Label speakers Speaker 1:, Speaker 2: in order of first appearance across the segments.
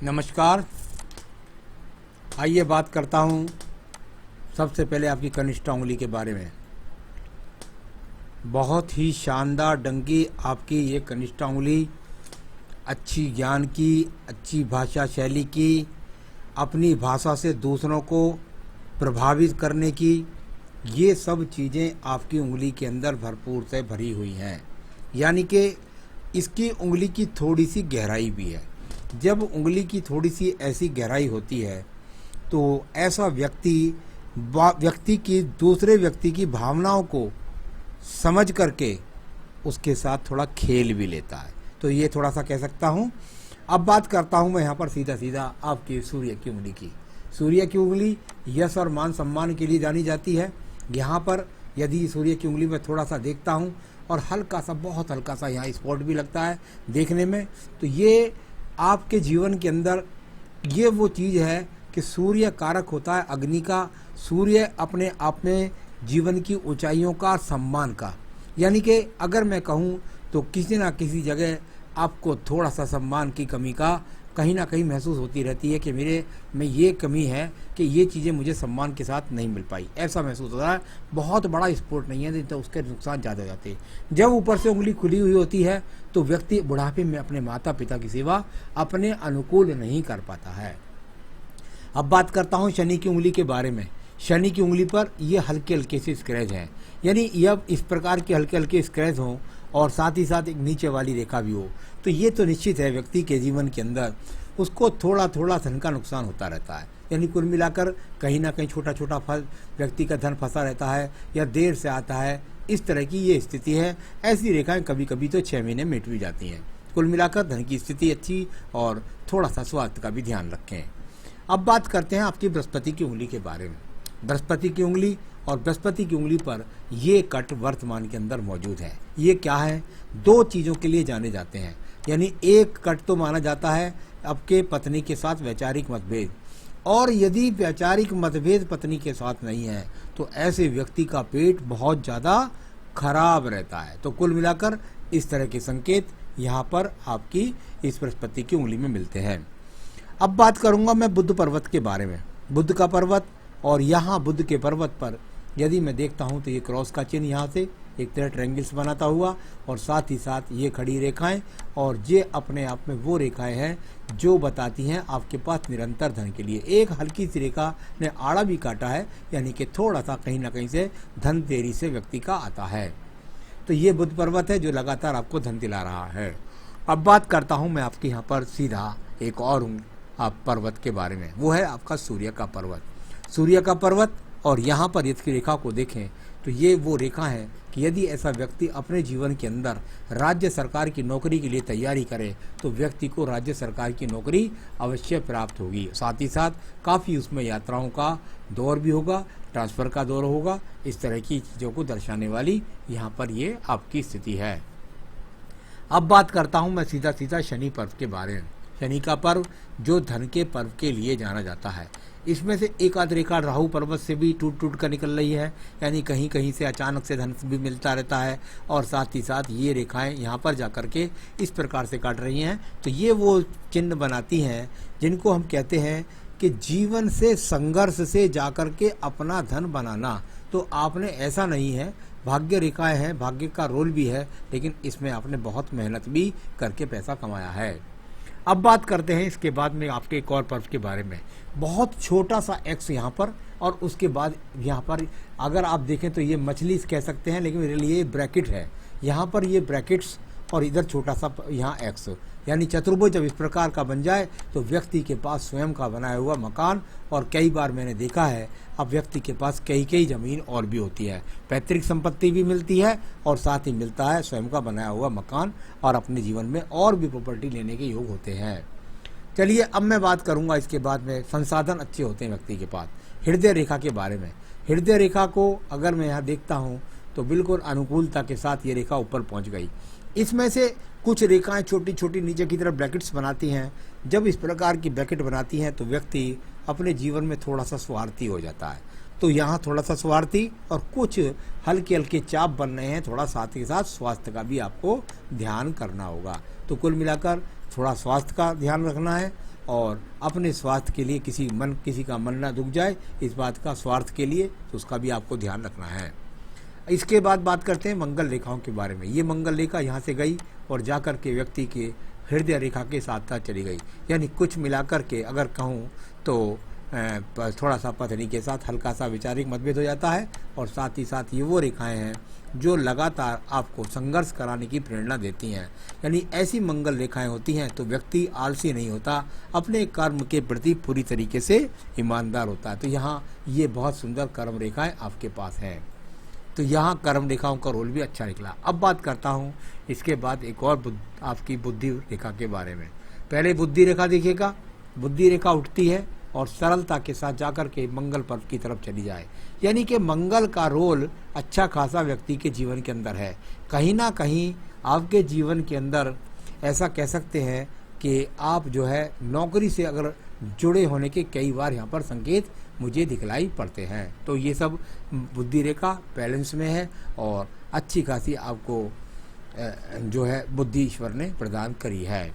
Speaker 1: नमस्कार। आइए बात करता हूँ सबसे पहले आपकी कनिष्ठ उंगली के बारे में। बहुत ही शानदार डंकी आपकी ये कनिष्ठ उंगली, अच्छी ज्ञान की, अच्छी भाषा शैली की, अपनी भाषा से दूसरों को प्रभावित करने की, ये सब चीज़ें आपकी उंगली के अंदर भरपूर से भरी हुई हैं। यानी कि इसकी उंगली की थोड़ी सी गहराई भी है। जब उंगली की थोड़ी सी ऐसी गहराई होती है तो ऐसा व्यक्ति की दूसरे व्यक्ति की भावनाओं को समझ करके उसके साथ थोड़ा खेल भी लेता है। तो ये थोड़ा सा कह सकता हूँ। अब बात करता हूँ मैं यहाँ पर सीधा सीधा आपकी सूर्य की उंगली की। सूर्य की उंगली यश और मान सम्मान के लिए जानी जाती है। यहाँ पर यदि सूर्य की उंगली में थोड़ा सा देखता हूँ और हल्का सा, बहुत हल्का सा यहाँ स्पॉट भी लगता है देखने में, तो ये आपके जीवन के अंदर ये वो चीज़ है कि सूर्य कारक होता है अग्नि का। सूर्य अपने आप में जीवन की ऊंचाइयों का, सम्मान का, यानी कि अगर मैं कहूँ तो किसी ना किसी जगह आपको थोड़ा सा सम्मान की कमी का कहीं ना कहीं महसूस होती रहती है कि मेरे में ये कमी है कि ये चीज़ें मुझे सम्मान के साथ नहीं मिल पाई, ऐसा महसूस होता है। बहुत बड़ा स्पोर्ट नहीं है तो उसके नुकसान ज़्यादा हो जाते हैं। जब ऊपर से उंगली खुली हुई होती है तो व्यक्ति बुढ़ापे में अपने माता पिता की सेवा अपने अनुकूल नहीं कर पाता है। अब बात करता हूँ शनि की उंगली के बारे में। शनि की उंगली पर ये हल्के हल्के से स्क्रैच हैं, यानी यह इस प्रकार के हल्के हल्के स्क्रैच हों और साथ ही साथ एक नीचे वाली रेखा भी हो, तो ये तो निश्चित है व्यक्ति के जीवन के अंदर उसको थोड़ा थोड़ा धन का नुकसान होता रहता है। यानी कुल मिलाकर कहीं ना कहीं छोटा छोटा फल व्यक्ति का धन फंसा रहता है या देर से आता है, इस तरह की ये स्थिति है। ऐसी रेखाएं कभी कभी तो 6 महीने मिट भी जाती हैं। कुल मिलाकर धन की स्थिति अच्छी और थोड़ा सा स्वास्थ्य का भी ध्यान रखें। अब बात करते हैं आपकी बृहस्पति की उंगली के बारे में। बृहस्पति की उंगली और बृहस्पति की उंगली पर ये कट वर्तमान के अंदर मौजूद है। ये क्या है? दो चीज़ों के लिए जाने जाते हैं। यानी एक कट तो माना जाता है आपके पत्नी के साथ वैचारिक मतभेद, और यदि वैचारिक मतभेद पत्नी के साथ नहीं है तो ऐसे व्यक्ति का पेट बहुत ज़्यादा खराब रहता है। तो कुल मिलाकर इस तरह के संकेत यहाँ पर आपकी इस बृहस्पति की उंगली में मिलते हैं। अब बात करूँगा मैं बुध पर्वत के बारे में। बुध का पर्वत, और यहाँ बुध के पर्वत पर यदि मैं देखता हूँ तो ये क्रॉस का चिन्ह यहाँ से एक तरह ट्रायंगल्स बनाता हुआ, और साथ ही साथ ये खड़ी रेखाएं, और ये अपने आप में वो रेखाएं हैं जो बताती हैं आपके पास निरंतर धन के लिए। एक हल्की सी रेखा ने आड़ा भी काटा है, यानी कि थोड़ा सा कहीं ना कहीं से धन देरी से व्यक्ति का आता है। तो ये बुध पर्वत है जो लगातार आपको धन दिला रहा है। अब बात करता हूँ मैं आपके यहाँ पर सीधा एक और आप पर्वत के बारे में, वो है आपका सूर्य का पर्वत। सूर्य का पर्वत, और यहाँ पर इसकी रेखा को देखें तो ये वो रेखा है कि यदि ऐसा व्यक्ति अपने जीवन के अंदर राज्य सरकार की नौकरी के लिए तैयारी करे तो व्यक्ति को राज्य सरकार की नौकरी अवश्य प्राप्त होगी। साथ ही साथ काफ़ी उसमें यात्राओं का दौर भी होगा, ट्रांसफ़र का दौर होगा। इस तरह की चीज़ों को दर्शाने वाली यहाँ पर ये आपकी स्थिति है। अब बात करता हूँ मैं सीधा सीधा शनि पर्व के बारे में। शनि का पर्व जो धन के पर्व के लिए जाना जाता है, इसमें से एक आध रेखा राहु पर्वत से भी टूट टूट कर निकल रही है, यानी कहीं कहीं से अचानक से धन भी मिलता रहता है, और साथ ही साथ ये रेखाएं यहाँ पर जाकर के इस प्रकार से काट रही हैं। तो ये वो चिन्ह बनाती हैं जिनको हम कहते हैं कि जीवन से संघर्ष से जाकर के अपना धन बनाना। तो आपने ऐसा नहीं है, भाग्य रेखाएं हैं, भाग्य का रोल भी है, लेकिन इसमें आपने बहुत मेहनत भी करके पैसा कमाया है। अब बात करते हैं इसके बाद में आपके एक और पर्व के बारे में। बहुत छोटा सा एक्स यहाँ पर, और उसके बाद यहाँ पर अगर आप देखें तो ये मछली कह सकते हैं, लेकिन मेरे लिए ये ब्रैकेट है। यहाँ पर ये ब्रैकेट्स और इधर छोटा सा यहाँ एक्स, यानी चतुर्भुज जब इस प्रकार का बन जाए तो व्यक्ति के पास स्वयं का बनाया हुआ मकान, और कई बार मैंने देखा है अब व्यक्ति के पास कई कई ज़मीन और भी होती है, पैतृक संपत्ति भी मिलती है और साथ ही मिलता है स्वयं का बनाया हुआ मकान, और अपने जीवन में और भी प्रॉपर्टी लेने के योग होते हैं। चलिए अब मैं बात करूंगा इसके बाद में संसाधन अच्छे होते हैं व्यक्ति के पास। हृदय रेखा के बारे में। हृदय रेखा को अगर मैं यहाँ देखता हूँ तो बिल्कुल अनुकूलता के साथ ये रेखा ऊपर पहुँच गई। इसमें से कुछ रेखाएं छोटी छोटी नीचे की तरफ ब्रैकेट्स बनाती हैं। जब इस प्रकार की ब्रैकेट बनाती हैं तो व्यक्ति अपने जीवन में थोड़ा सा स्वार्थी हो जाता है। तो यहाँ थोड़ा सा स्वार्थी और कुछ हल्के हल्के चाप बन रहे हैं, थोड़ा साथ ही साथ स्वास्थ्य का भी आपको ध्यान करना होगा। तो कुल मिलाकर थोड़ा स्वास्थ्य का ध्यान रखना है और अपने स्वास्थ्य के लिए किसी का मन ना दुख जाए, इस बात का स्वार्थ के लिए, तो उसका भी आपको ध्यान रखना है। इसके बाद बात करते हैं मंगल रेखाओं के बारे में। ये मंगल रेखा यहाँ से गई और जाकर के व्यक्ति के हृदय रेखा के साथ साथ चली गई, यानी कुछ मिलाकर के अगर कहूँ तो थोड़ा सा पत्नी के साथ हल्का सा वैचारिक मतभेद हो जाता है, और साथ ही साथ ये वो रेखाएं हैं जो लगातार आपको संघर्ष कराने की प्रेरणा देती हैं। यानी ऐसी मंगल रेखाएं होती हैं तो व्यक्ति आलसी नहीं होता, अपने कर्म के प्रति पूरी तरीके से ईमानदार होता है। तो यहाँ ये बहुत सुंदर कर्म रेखाएं आपके पास हैं, तो यहाँ कर्म रेखाओं का रोल भी अच्छा निकला। अब बात करता हूँ इसके बाद एक और आपकी बुद्धि रेखा के बारे में। पहले बुद्धि रेखा देखिएगा, बुद्धि रेखा उठती है और सरलता के साथ जाकर के मंगल पर्व की तरफ चली जाए, यानी कि मंगल का रोल अच्छा खासा व्यक्ति के जीवन के अंदर है। कहीं ना कहीं आपके जीवन के अंदर ऐसा कह सकते हैं कि आप जो है नौकरी से अगर जुड़े होने के कई बार यहाँ पर संकेत मुझे दिखलाई पड़ते हैं। तो ये सब बुद्धि रेखा बैलेंस में है और अच्छी खासी आपको जो है बुद्धि ईश्वर ने प्रदान करी है।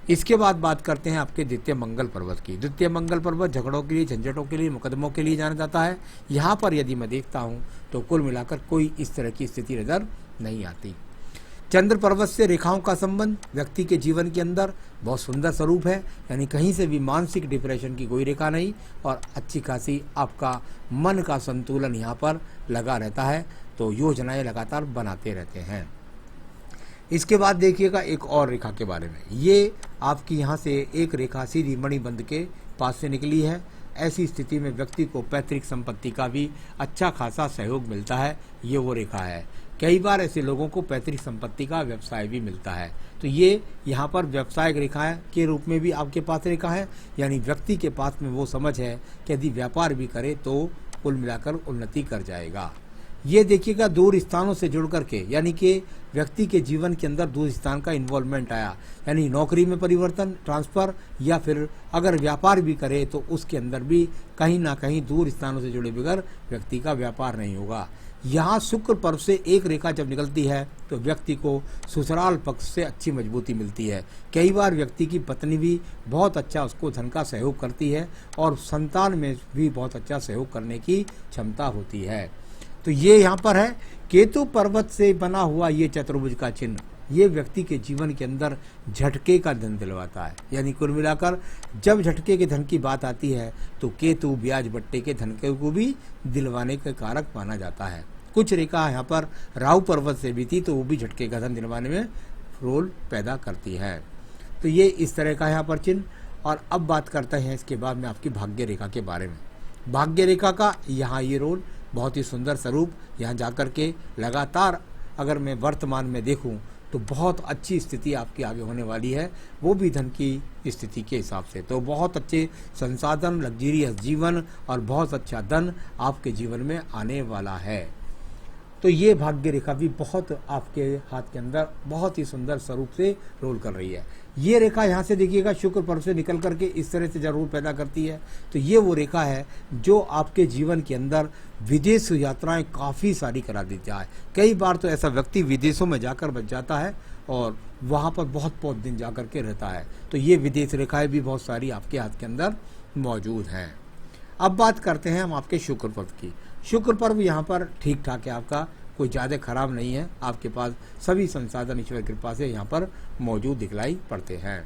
Speaker 1: इसके बाद बात करते हैं आपके द्वितीय मंगल पर्वत की। द्वितीय मंगल पर्वत झगड़ों के लिए, झंझटों के लिए, मुकदमों के लिए जाना जाता है। यहाँ पर यदि मैं देखता हूँ तो कुल मिलाकर कोई इस तरह की स्थिति नजर नहीं आती। चंद्र पर्वत से रेखाओं का संबंध व्यक्ति के जीवन के अंदर बहुत सुंदर स्वरूप है, यानी कहीं से भी मानसिक डिप्रेशन की कोई रेखा नहीं, और अच्छी खासी आपका मन का संतुलन यहाँ पर लगा रहता है, तो योजनाएं लगातार बनाते रहते हैं। इसके बाद देखिएगा एक और रेखा के बारे में। ये आपकी यहाँ से एक रेखा सीधी मणिबंध के पास से निकली है। ऐसी स्थिति में व्यक्ति को पैतृक संपत्ति का भी अच्छा खासा सहयोग मिलता है, ये वो रेखा है। कई बार ऐसे लोगों को पैतृक संपत्ति का व्यवसाय भी मिलता है, तो ये यहाँ पर व्यवसायिक रेखाएं के रूप में भी आपके पास रेखा है, यानी व्यक्ति के पास में वो समझ है कि यदि व्यापार भी करे तो कुल मिलाकर उन्नति कर जाएगा। ये देखिएगा दूर स्थानों से जुड़ करके, यानी कि व्यक्ति के जीवन के अंदर दूर स्थान का इन्वॉल्वमेंट आया, यानी नौकरी में परिवर्तन, ट्रांसफर, या फिर अगर व्यापार भी करे तो उसके अंदर भी कहीं ना कहीं दूर स्थानों से जुड़े बगैर व्यक्ति का व्यापार नहीं होगा। यहाँ शुक्र पर्व से एक रेखा जब निकलती है तो व्यक्ति को ससुराल पक्ष से अच्छी मजबूती मिलती है। कई बार व्यक्ति की पत्नी भी बहुत अच्छा उसको धन का सहयोग करती है और संतान में भी बहुत अच्छा सहयोग करने की क्षमता होती है। तो ये यहाँ पर है केतु पर्वत से बना हुआ ये चतुर्भुज का चिन्ह, ये व्यक्ति के जीवन के अंदर झटके का धन दिलवाता है। यानी कुल मिलाकर जब झटके के धन की बात आती है तो केतु ब्याज बट्टे के धन को भी दिलवाने का कारक माना जाता है। कुछ रेखा यहाँ पर राहु पर्वत से भी थी तो वो भी झटके का धन दिलवाने में रोल पैदा करती है। तो ये इस तरह का यहाँ पर चिन्ह। और अब बात करते हैं इसके बाद में आपकी भाग्य रेखा के बारे में। भाग्य रेखा का यहाँ ये रोल बहुत ही सुंदर स्वरूप, यहाँ जाकर के लगातार अगर मैं वर्तमान में देखूं तो बहुत अच्छी स्थिति आपकी आगे होने वाली है, वो भी धन की स्थिति के हिसाब से। तो बहुत अच्छे संसाधन, लग्जरियस जीवन और बहुत अच्छा धन आपके जीवन में आने वाला है। तो ये भाग्य रेखा भी बहुत आपके हाथ के अंदर बहुत ही सुंदर स्वरूप से रोल कर रही है। ये रेखा यहाँ से देखिएगा शुक्र पर्व से निकल करके इस तरह से जरूर पैदा करती है। तो ये वो रेखा है जो आपके जीवन के अंदर विदेश यात्राएं काफ़ी सारी करा देती है। कई बार तो ऐसा व्यक्ति विदेशों में जाकर बच जाता है और वहाँ पर बहुत दिन जा कर के रहता है। तो ये विदेश रेखाएं भी बहुत सारी आपके हाथ के अंदर मौजूद हैं। अब बात करते हैं हम आपके शुक्र पर्व की। शुक्र पर्व यहाँ पर ठीक ठाक है, आपका कोई ज़्यादा खराब नहीं है। आपके पास सभी संसाधन ईश्वर कृपा से यहाँ पर मौजूद दिखलाई पड़ते हैं।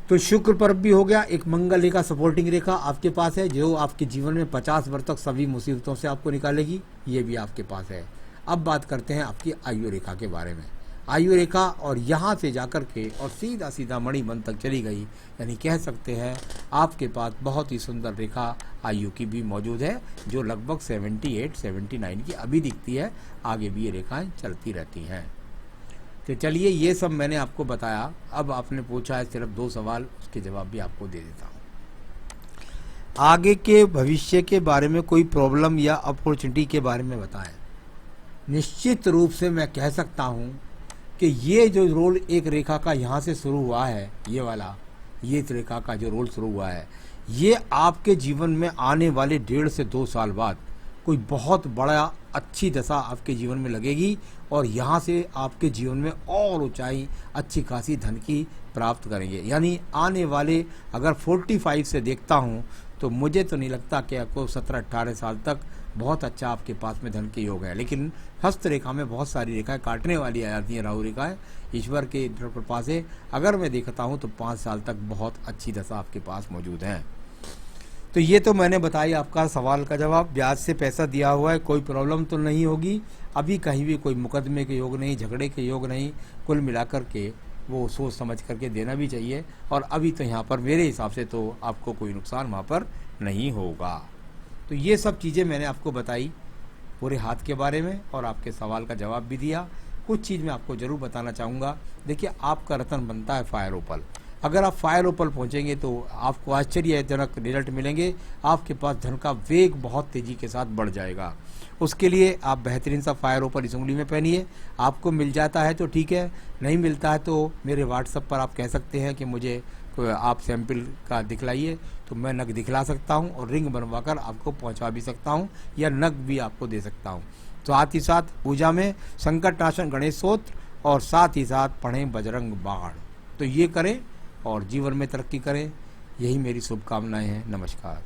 Speaker 1: तो शुक्र पर्व भी हो गया। एक मंगल रेखा, सपोर्टिंग रेखा आपके पास है जो आपके जीवन में 50 वर्ष तक सभी मुसीबतों से आपको निकालेगी, ये भी आपके पास है। अब बात करते हैं आपकी आयु रेखा के बारे में। आयु रेखा और यहाँ से जाकर के और सीधा सीधा मणिबंध तक चली गई, यानी कह सकते हैं आपके पास बहुत ही सुंदर रेखा आयु की भी मौजूद है जो लगभग 78-79 की अभी दिखती है। आगे भी ये रेखाएं चलती रहती हैं। तो चलिए ये सब मैंने आपको बताया। अब आपने पूछा है सिर्फ 2 सवाल, उसके जवाब भी आपको दे देता हूँ। आगे के भविष्य के बारे में कोई प्रॉब्लम या अपॉर्चुनिटी के बारे में बताएं। निश्चित रूप से मैं कह सकता हूँ कि ये जो रोल एक रेखा का यहाँ से शुरू हुआ है, ये वाला, ये रेखा का जो रोल शुरू हुआ है, ये आपके जीवन में आने वाले 1.5 से 2 साल बाद कोई बहुत बड़ा अच्छी दशा आपके जीवन में लगेगी और यहाँ से आपके जीवन में और ऊंचाई अच्छी खासी धन की प्राप्त करेंगे। यानी आने वाले अगर 45 से देखता हूँ तो मुझे तो नहीं लगता कि आपको 17-18 साल तक बहुत अच्छा आपके पास में धन के योग है। लेकिन हस्त रेखा में बहुत सारी रेखाएं काटने वाली आ जाती हैं, राहु रेखाएं, ईश्वर के कृपा से अगर मैं देखता हूँ तो 5 साल तक बहुत अच्छी दशा आपके पास मौजूद है। तो ये तो मैंने बताई आपका सवाल का जवाब। ब्याज से पैसा दिया हुआ है, कोई प्रॉब्लम तो नहीं होगी, अभी कहीं भी कोई मुकदमे के योग नहीं, झगड़े के योग नहीं। कुल मिलाकर के वो सोच समझ करके देना भी चाहिए और अभी तो यहाँ पर मेरे हिसाब से तो आपको कोई नुकसान वहाँ पर नहीं होगा। तो ये सब चीज़ें मैंने आपको बताई पूरे हाथ के बारे में और आपके सवाल का जवाब भी दिया। कुछ चीज़ मैं आपको ज़रूर बताना चाहूँगा। देखिए, आपका रत्न बनता है फायर ओपल। अगर आप फायर ओपल पहुँचेंगे तो आपको आश्चर्यजनक रिजल्ट मिलेंगे। आपके पास धन का वेग बहुत तेज़ी के साथ बढ़ जाएगा। उसके लिए आप बेहतरीन सा फायर ओपल इस उंगली में पहनिए। आपको मिल जाता है तो ठीक है, नहीं मिलता है तो मेरे व्हाट्सएप पर आप कह सकते हैं कि मुझे आप सैंपल का दिखलाइए, तो मैं नग दिखला सकता हूं और रिंग बनवाकर आपको पहुंचा भी सकता हूं या नग भी आपको दे सकता हूं। तो साथ ही साथ पूजा में संकटनाशन गणेश स्तोत्र और साथ ही साथ पढ़ें बजरंग बाण। तो ये करें और जीवन में तरक्की करें, यही मेरी शुभकामनाएं हैं। नमस्कार।